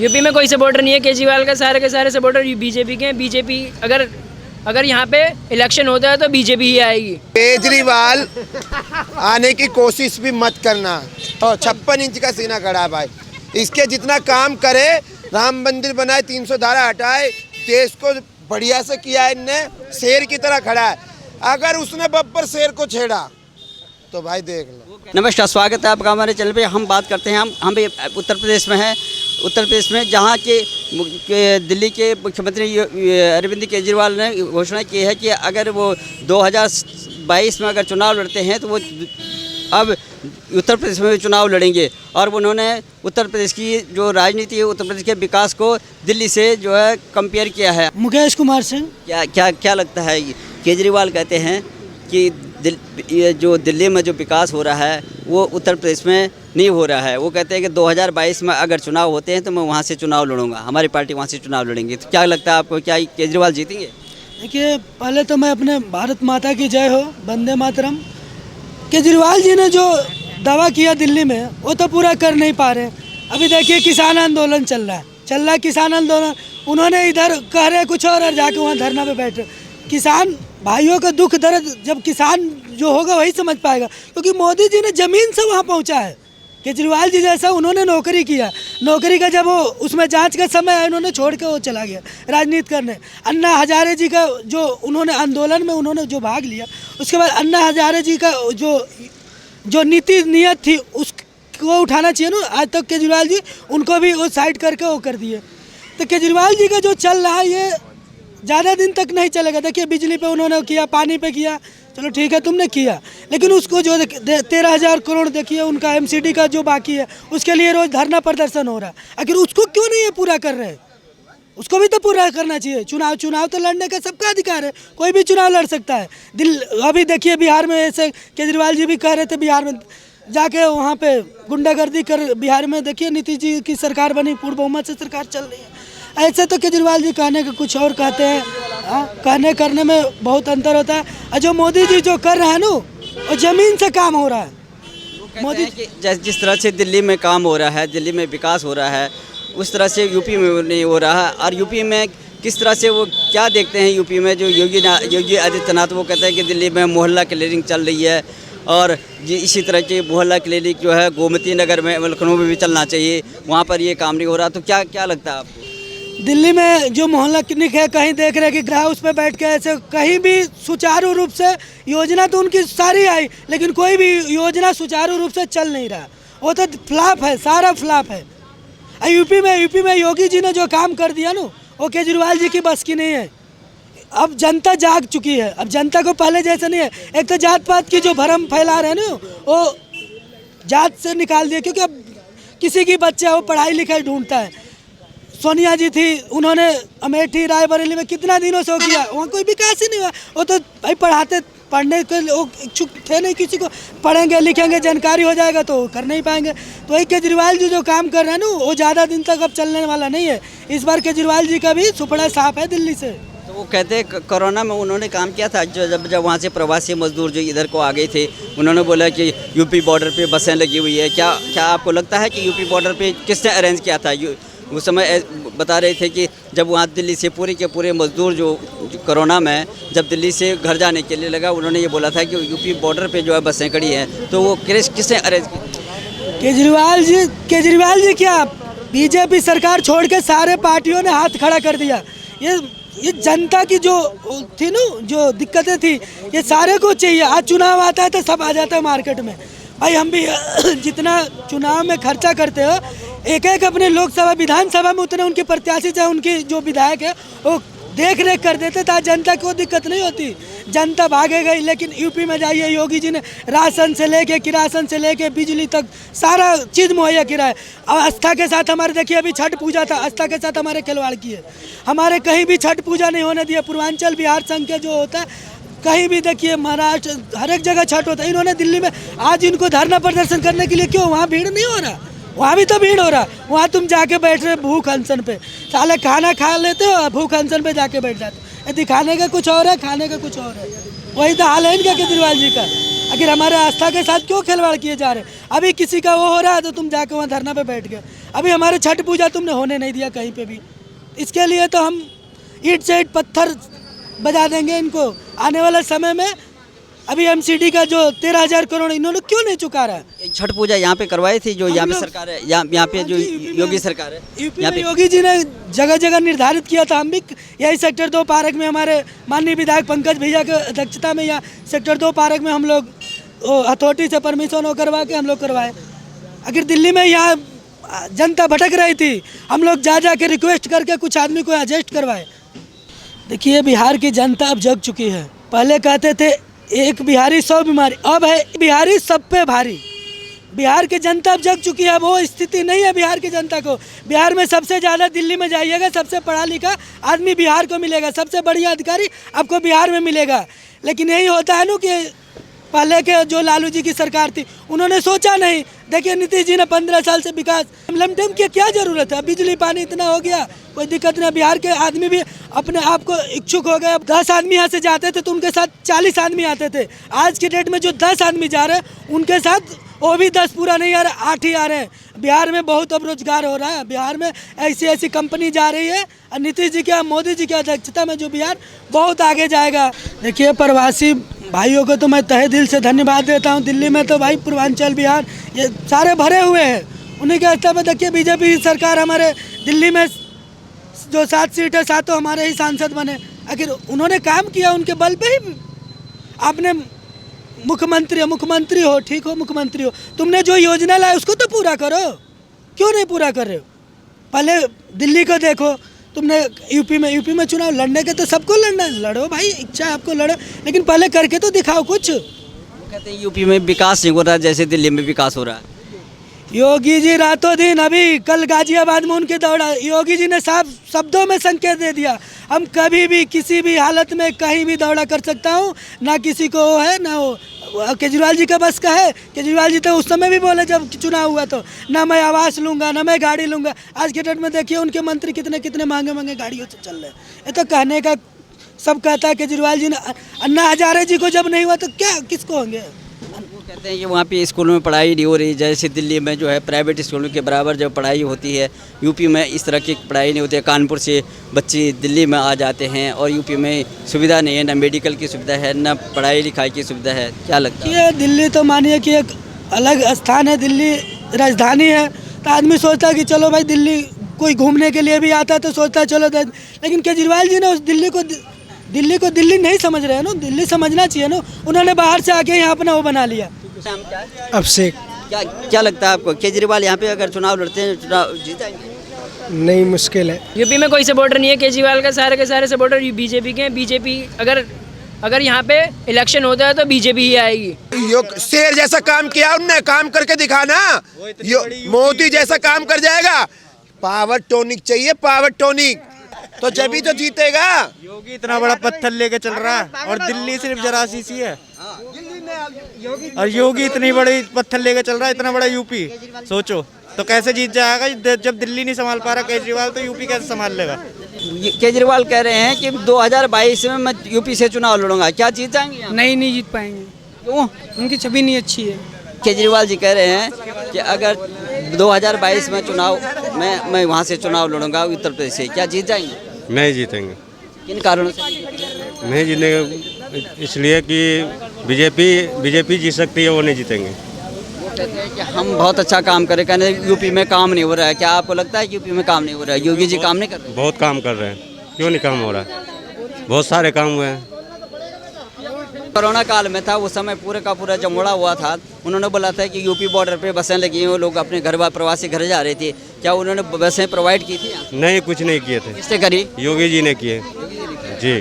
UP में कोई supporter नहीं है केजरीवाल का, सारे के सारे सपोर्टर बीजेपी के हैं। बीजेपी अगर यहाँ पे इलेक्शन होता है तो बीजेपी ही आएगी। केजरीवाल आने की कोशिश भी मत करना। और 56 इंच का सीना खड़ा है भाई, इसके जितना काम करे, राम मंदिर बनाए, 300 धारा हटाए, देश को बढ़िया से किया है इनने, शेर की तरह खड़ा है। अगर उसने बब्बर शेर को छेड़ा तो भाई देख लो। नमस्कार, स्वागत है आपका हमारे चैनल पे। हम बात करते हैं, हम भी उत्तर प्रदेश में हैं। उत्तर प्रदेश में जहाँ के दिल्ली के मुख्यमंत्री अरविंद केजरीवाल ने घोषणा की है कि अगर वो 2022 में अगर चुनाव लड़ते हैं तो वो अब उत्तर प्रदेश में भी चुनाव लड़ेंगे। और उन्होंने उत्तर प्रदेश की जो राजनीति है, उत्तर प्रदेश के विकास को दिल्ली से जो है कंपेयर किया है। मुकेश कुमार सिंह। क्या लगता है? केजरीवाल कहते हैं कि ये जो दिल्ली में जो विकास हो रहा है वो उत्तर प्रदेश में नहीं हो रहा है। वो कहते हैं कि 2022 में अगर चुनाव होते हैं तो मैं वहाँ से चुनाव लड़ूंगा, हमारी पार्टी वहाँ से चुनाव लड़ेंगी। तो क्या लगता है आपको, क्या केजरीवाल जीतेंगे? देखिए, पहले तो मैं अपने भारत माता की जय हो, वंदे मातरम। केजरीवाल जी ने जो दावा किया दिल्ली में वो तो पूरा कर नहीं पा रहे। अभी देखिए, किसान आंदोलन चल रहा है किसान आंदोलन। उन्होंने इधर कह रहे कुछ और जाके वहाँ धरना पे बैठ रहे। किसान भाइयों का दुख दर्द जब किसान जो होगा वही समझ पाएगा, क्योंकि मोदी जी ने ज़मीन से वहाँ पहुँचा है। केजरीवाल जी जैसा उन्होंने नौकरी किया, नौकरी का जब वो उसमें जांच का समय है, उन्होंने छोड़ के वो चला गया राजनीति करने। अन्ना हजारे जी का जो उन्होंने आंदोलन में उन्होंने जो भाग लिया, उसके बाद अन्ना हजारे जी का जो नीति नियत थी उसको उठाना चाहिए ना। आज तक केजरीवाल जी उनको भी वो साइड करके वो कर दिए। तो केजरीवाल जी का जो चल रहा है ये ज़्यादा दिन तक नहीं चलेगा। देखिए, बिजली पे उन्होंने किया, पानी पे किया, चलो ठीक है तुमने किया, लेकिन उसको जो 13,000 करोड़ देखिए उनका एमसीडी का जो बाकी है उसके लिए रोज़ धरना प्रदर्शन हो रहा है। आखिर उसको क्यों नहीं ये पूरा कर रहे? उसको भी तो पूरा करना चाहिए। चुनाव तो लड़ने का सबका अधिकार है, कोई भी चुनाव लड़ सकता है। अभी देखिए बिहार में ऐसे केजरीवाल जी भी कह रहे थे, बिहार में जाके वहाँ पे गुंडागर्दी कर, बिहार में देखिए नीतीश जी की सरकार बनी, पूर्ण बहुमत से सरकार चल रही है। ऐसे तो केजरीवाल जी कहने का कुछ और कहते हैं, कहने करने में बहुत अंतर होता है। और जो मोदी जी जो कर रहा है ना, वो ज़मीन से काम हो रहा है। मोदी जिस तरह से दिल्ली में काम हो रहा है, दिल्ली में विकास हो रहा है, उस तरह से यूपी में नहीं हो रहा है। और यूपी में किस तरह से वो क्या देखते हैं? यूपी में जो योगी आदित्यनाथ वो कहते हैं कि दिल्ली में मोहल्ला क्लियरिंग चल रही है, और इसी तरह की मोहल्ला क्लिनिक जो है गोमती नगर में, लखनऊ में भी चलना चाहिए, वहाँ पर ये काम नहीं हो रहा। तो क्या लगता है आपको? दिल्ली में जो मोहल्ला क्लिनिक है, कहीं देख रहे हैं कि ग्राहक उस पर बैठ के ऐसे कहीं भी सुचारू रूप से योजना तो उनकी सारी आई, लेकिन कोई भी योजना सुचारू रूप से चल नहीं रहा। वो तो फ्लॉप है, सारा फ्लॉप है। यूपी में योगी जी ने जो काम कर दिया ना, वो केजरीवाल जी की बस की नहीं है। अब जनता जाग चुकी है, अब जनता को पहले जैसा नहीं है। एक तो जात पात की जो भरम फैला रहे हैं ना, वो जात से निकाल दिया, क्योंकि अब किसी की बच्चा वो पढ़ाई लिखाई ढूंढता है। सोनिया जी थी, उन्होंने अमेठी रायबरेली में कितना दिनों से हो किया, वहाँ कोई विकास ही नहीं हुआ। वो तो भाई पढ़ने के वो इच्छुक थे नहीं, किसी को पढ़ेंगे लिखेंगे जानकारी हो जाएगा तो कर नहीं पाएंगे। तो वही केजरीवाल जी जो काम कर रहे हैं ना, वो ज़्यादा दिन तक अब चलने वाला नहीं है। इस बार केजरीवाल जी का भी सुपड़ा साफ है दिल्ली से। तो वो कहते हैं कोरोना में उन्होंने काम किया था, जब वहाँ से प्रवासी मजदूर जो इधर को आ गए थे, उन्होंने बोला कि यूपी बॉर्डर पे बसें लगी हुई है। क्या आपको लगता है कि यूपी बॉर्डर पे किसने अरेंज किया था? उस समय बता रहे थे कि जब वहाँ दिल्ली से पूरे के पूरे मजदूर जो कोरोना में जब दिल्ली से घर जाने के लिए लगा, उन्होंने ये बोला था कि यूपी बॉर्डर पे जो है बसें खड़ी हैं। तो वो किसने अरेंज की? केजरीवाल जी क्या, बीजेपी सरकार छोड़ के सारे पार्टियों ने हाथ खड़ा कर दिया। ये जनता की जो थी ना, जो दिक्कतें थी, ये सारे को चाहिए। आज चुनाव आता है तो सब आ जाता है मार्केट में। भाई हम भी जितना चुनाव में खर्चा करते हो, एक अपने लोकसभा विधानसभा में उतने उनके प्रत्याशी चाहे उनकी जो विधायक है वो देख रेख कर देते, तो जनता को दिक्कत नहीं होती, जनता भागे गई। लेकिन यूपी में जाइए, योगी जी ने राशन से लेके किरासन से लेके बिजली तक सारा चीज़ मुहैया किया। और आस्था के साथ हमारे देखिए अभी छठ पूजा था, आस्था के साथ हमारे खिलवाड़ किए। हमारे कहीं भी छठ पूजा नहीं होने दिया। पूर्वांचल बिहार संघ के जो होता है, कहीं भी देखिए महाराष्ट्र, हर एक जगह छठ होता है। इन्होंने दिल्ली में आज इनको धरना प्रदर्शन करने के लिए क्यों? वहाँ भीड़ नहीं हो रहा, वहाँ भी तो भीड़ हो रहा। वहाँ तुम जाके बैठ रहे भूख अनशन पे, साले खाना खा लेते हो, भूख अनशन पे जाके बैठ जाते। दिखाने का कुछ और है, खाने का कुछ और है। वही तो हाल है इनका केजरीवाल जी का। आखिर हमारे आस्था के साथ क्यों खिलवाड़ किए जा रहे? अभी किसी का वो हो रहा है तो तुम जाके वहाँ धरना पे बैठ गए। अभी हमारे छठ पूजा तुमने होने नहीं दिया कहीं पे भी। इसके लिए तो हम ईंट से ईंट पत्थर बजा देंगे इनको। आने वाले समय में अभी एमसीडी का जो 13,000 करोड़ इन्होंने क्यों नहीं चुका रहा है। छठ पूजा यहाँ पे करवाई थी जो यहाँ पे सरकार है, यहाँ पे जो योगी सरकार है, यूपी यहाँ में पे योगी जी ने जगह जगह निर्धारित किया था। हम भी यही सेक्टर 2 पार्क में हमारे माननीय विधायक पंकज भैया की अध्यक्षता में यहाँ सेक्टर 2 पार्क में हम लोग अथॉरिटी से परमिशन हो करवा के हम लोग करवाए। अगर दिल्ली में यहाँ जनता भटक रही थी, हम लोग जा के रिक्वेस्ट करके कुछ आदमी को एडजस्ट करवाए। देखिए बिहार की जनता अब जग चुकी है। पहले कहते थे एक बिहारी 100 बीमारी, अब है बिहारी सब पे भारी। बिहार की जनता अब जग चुकी है। अब वो स्थिति नहीं है बिहार की जनता को। बिहार में सबसे ज़्यादा दिल्ली में जाइएगा, सबसे पढ़ा लिखा आदमी बिहार को मिलेगा, सबसे बढ़िया अधिकारी आपको बिहार में मिलेगा। लेकिन यही होता है ना कि पहले के जो लालू जी की सरकार थी उन्होंने सोचा नहीं। देखिए नीतीश जी ने 15 साल से विकास लमटम की क्या ज़रूरत है। बिजली पानी इतना हो गया, कोई दिक्कत नहीं। बिहार के आदमी भी अपने आप को इच्छुक हो गए। अब 10 आदमी यहाँ से जाते थे तो उनके साथ 40 आदमी आते थे। आज के डेट में जो 10 आदमी जा रहे हैं उनके साथ वो भी 10 पूरा नहीं आ रहा, 8 ही आ रहे हैं। बिहार में बहुत अब रोजगार हो रहा है। बिहार में ऐसी कंपनी जा रही है और नीतीश जी के मोदी जी की अध्यक्षता में जो बिहार बहुत आगे जाएगा। देखिए प्रवासी भाइयों को तो मैं तहे दिल से धन्यवाद देता हूँ। दिल्ली में तो भाई पूर्वांचल बिहार ये सारे भरे हुए हैं। उन्हीं के स्तर पर देखिए बीजेपी सरकार हमारे दिल्ली में जो 7 सीट है 7 हमारे ही सांसद बने। आखिर उन्होंने काम किया, उनके बल पे ही आपने मुख्यमंत्री हो, ठीक हो मुख्यमंत्री हो, तुमने जो योजना लाया उसको तो पूरा करो। क्यों नहीं पूरा कर रहे हो? पहले दिल्ली को देखो। तुमने यूपी में चुनाव लड़ने के तो सबको लड़ना, लड़ो भाई, इच्छा आपको लड़ो, लेकिन पहले करके तो दिखाओ कुछ। वो कहते हैं यूपी में विकास नहीं हो रहा जैसे दिल्ली में विकास हो रहा है। योगी जी रातों दिन, अभी कल गाजियाबाद में उनके दौड़ा, योगी जी ने साफ शब्दों में संकेत दे दिया हम कभी भी किसी भी हालत में कहीं भी दौड़ा कर सकता हूँ। ना किसी को वो है ना वो केजरीवाल जी का बस का है। केजरीवाल जी तो उस समय भी बोले जब चुनाव हुआ तो, ना मैं आवास लूँगा ना मैं गाड़ी लूँगा। आज के डेट में देखिए उनके मंत्री कितने महंगे गाड़ियों से चल रहे हैं। ये तो कहने का सब कहता है केजरीवाल जी ने। अन्ना हजारे जी को जब नहीं हुआ तो क्या किसको होंगे। वो कहते हैं कि वहाँ पे स्कूलों में पढ़ाई नहीं हो रही, जैसे दिल्ली में जो है प्राइवेट स्कूलों के बराबर जब पढ़ाई होती है, यूपी में इस तरह की पढ़ाई नहीं होती है। कानपुर से बच्चे दिल्ली में आ जाते हैं और यूपी में सुविधा नहीं है, ना मेडिकल की सुविधा है, ना पढ़ाई लिखाई की सुविधा है। क्या लगता है? ये दिल्ली तो मानिए कि एक अलग स्थान है, दिल्ली राजधानी है, तो आदमी सोचता है कि चलो भाई दिल्ली, कोई घूमने के लिए भी आता है तो सोचता है चलो। लेकिन केजरीवाल जी ने उस दिल्ली को दिल्ली नहीं समझ रहे हैं ना। दिल्ली समझना चाहिए ना। उन्होंने बाहर से आके यहाँ अपना वो बना लिया। अभिषेक। क्या लगता है आपको, केजरीवाल यहाँ पे अगर चुनाव लड़ते हैं चुनाव जीतेंगे? नहीं, मुश्किल है। यूपी में कोई सपोर्टर नहीं है केजरीवाल का। सारे के सारे सपोर्टर बीजेपी के हैं। बीजेपी अगर यहाँ पे इलेक्शन होता है तो बीजेपी ही आएगी। शेर जैसा काम किया उनने, काम करके दिखाना। मोदी जैसा काम कर जाएगा। पावर टॉनिक चाहिए, पावर टॉनिक, तो जब ही तो जीतेगा। योगी इतना बड़ा पत्थर लेके चल रहा है और दिल्ली सिर्फ जरा सी है। और योगी इतनी बड़ी पत्थर लेके चल रहा है, इतना बड़ा यूपी। सोचो तो कैसे जीत जाएगा जब दिल्ली नहीं संभाल पा रहा केजरीवाल, तो यूपी कैसे संभाल लेगा। केजरीवाल कह रहे हैं कि 2022 में मैं यूपी से चुनाव लड़ूंगा। क्या जीत जाएंगे? नहीं जीत पाएंगे। क्यों? उनकी छवि नहीं अच्छी है। केजरीवाल जी कह रहे हैं कि अगर 2022 में चुनाव मैं वहाँ से चुनाव लड़ूंगा उत्तर प्रदेश से, क्या जीत जाएंगे? नहीं जीतेंगे। किन कारणों से नहीं जीतेंगे? इसलिए कि बीजेपी जीत सकती है, वो नहीं जीतेंगे। वो कहते हैं कि हम बहुत अच्छा काम करें, कहने यूपी में काम नहीं हो रहा है। क्या आपको लगता है कि यूपी में काम नहीं हो रहा है? योगी जी काम नहीं कर रहे? बहुत काम कर रहे हैं, क्यों नहीं काम हो रहा है? बहुत सारे काम हुए हैं। कोरोना काल में था, उस समय पूरे का पूरा जमोड़ा हुआ था। उन्होंने बोला था कि यूपी बॉर्डर पे बसें लगी हैं, लोग अपने घर प्रवासी घर जा रहे थे। क्या उन्होंने बसें प्रोवाइड की थी? नहीं, कुछ नहीं किए थे। किसने करी? योगी जी ने किए जी।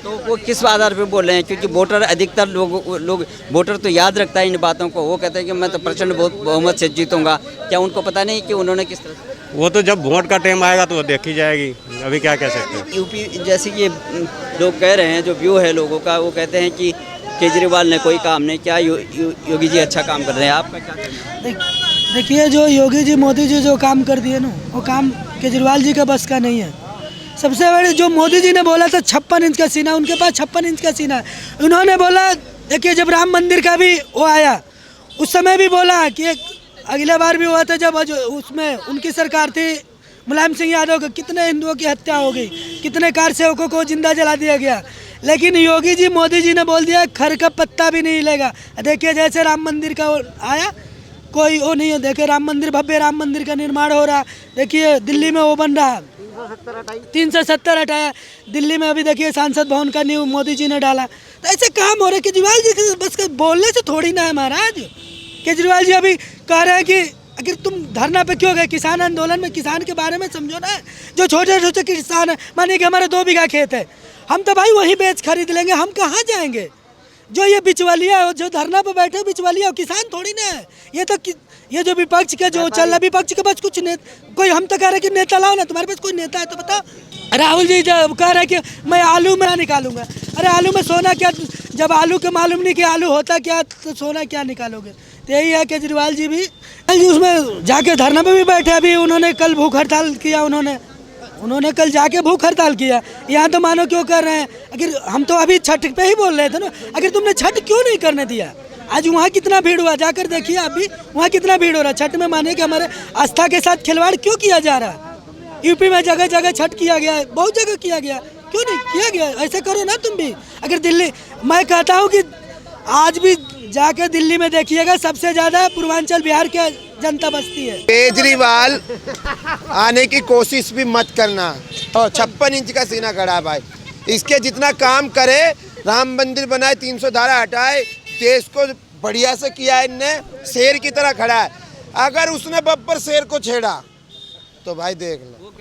तो वो किस आधार पे बोल रहे हैं? क्योंकि वोटर अधिकतर लोग वोटर तो याद रखता है इन बातों को। वो कहते हैं कि मैं तो प्रचंड बहुमत से जीतूंगा। क्या उनको पता नहीं कि उन्होंने किस तरह? वो तो जब वोट का टाइम आएगा तो वो देखी जाएगी, अभी क्या कह सकते हैं। यूपी जैसे ये लोग कह रहे हैं, जो व्यू है लोगों का, वो कहते हैं कि केजरीवाल ने कोई काम नहीं किया, योगी जी अच्छा काम कर रहे हैं। आपका क्या कहना है? देखिए जो योगी जी मोदी जी जो काम कर दिए ना, वो काम केजरीवाल जी का बस का नहीं है। सबसे बड़े जो मोदी जी ने बोला था 56 इंच का सीना, उनके पास 56 इंच का सीना है। उन्होंने बोला, देखिए जब राम मंदिर का भी वो आया, उस समय भी बोला कि अगले बार भी हुआ था जब उसमें उनकी सरकार थी मुलायम सिंह यादव का, कितने हिंदुओं की हत्या हो गई, कितने कार सेवकों को जिंदा जला दिया गया। लेकिन योगी जी, मोदी जी ने बोल दिया खर का पत्ता भी नहीं हिलेगा। देखिए जैसे राम मंदिर का आया, कोई वो नहीं है। देखिए राम मंदिर, भव्य राम मंदिर का निर्माण हो रहा। देखिए दिल्ली में वो बन रहा, 370 हटाया। दिल्ली में अभी देखिए सांसद भवन का न्यू मोदी जी ने डाला। तो ऐसे काम हो रहे। केजरीवाल जी बस बोलने से थोड़ी ना है महाराज। केजरीवाल जी अभी कह रहे हैं कि अगर तुम धरना पे क्यों गए, किसान आंदोलन में किसान के बारे में समझो ना। जो छोटे छोटे किसान है, मानिए कि हमारा 2 बीघा खेत है, हम तो भाई वहीं बेच खरीद लेंगे, हम कहाँ जाएंगे। जो ये बिचवलिया है, जो धरना पे बैठे बिचवलिया, किसान थोड़ी ना है। ये जो विपक्ष के जो चल रहा, विपक्ष के पास कुछ कोई, हम तो कह रहे कि नेता लाओ ना, तुम्हारे पास कोई नेता है तो बताओ। राहुल जी जब कह रहे कि मैं आलू में निकालूंगा, अरे आलू में सोना क्या, जब आलू के मालूम नहीं कि आलू होता क्या तो सोना क्या निकालोगे। तो यही है केजरीवाल जी भी उसमें जाके धरना पे भी बैठे। अभी उन्होंने कल भूख हड़ताल किया, उन्होंने कल जाके भूख हड़ताल किया। यहाँ तो मानो क्यों कर रहे हैं। अगर हम तो अभी छठ पे ही बोल रहे थे ना, अगर तुमने छठ क्यों नहीं करने दिया। आज वहाँ कितना भीड़ हुआ, जाकर देखिए अभी वहाँ कितना भीड़ हो रहा है। छठ में माने कि हमारे आस्था के साथ खिलवाड़ क्यों किया जा रहा है। यूपी में जगह जगह छठ किया गया है, बहुत जगह किया गया, क्यों नहीं किया गया। ऐसे करो ना तुम भी। अगर दिल्ली, मैं कहता हूँ कि आज भी जाके दिल्ली में देखिएगा, सबसे ज़्यादा पूर्वांचल बिहार के जनता बसती है। केजरीवाल आने की कोशिश भी मत करना। और 56 इंच का सीना खड़ा है भाई। इसके जितना काम करे, राम मंदिर बनाए, 300 धारा हटाए, देश को बढ़िया से किया है इनने, शेर की तरह खड़ा है। अगर उसने बब्बर शेर को छेड़ा तो भाई देख लो।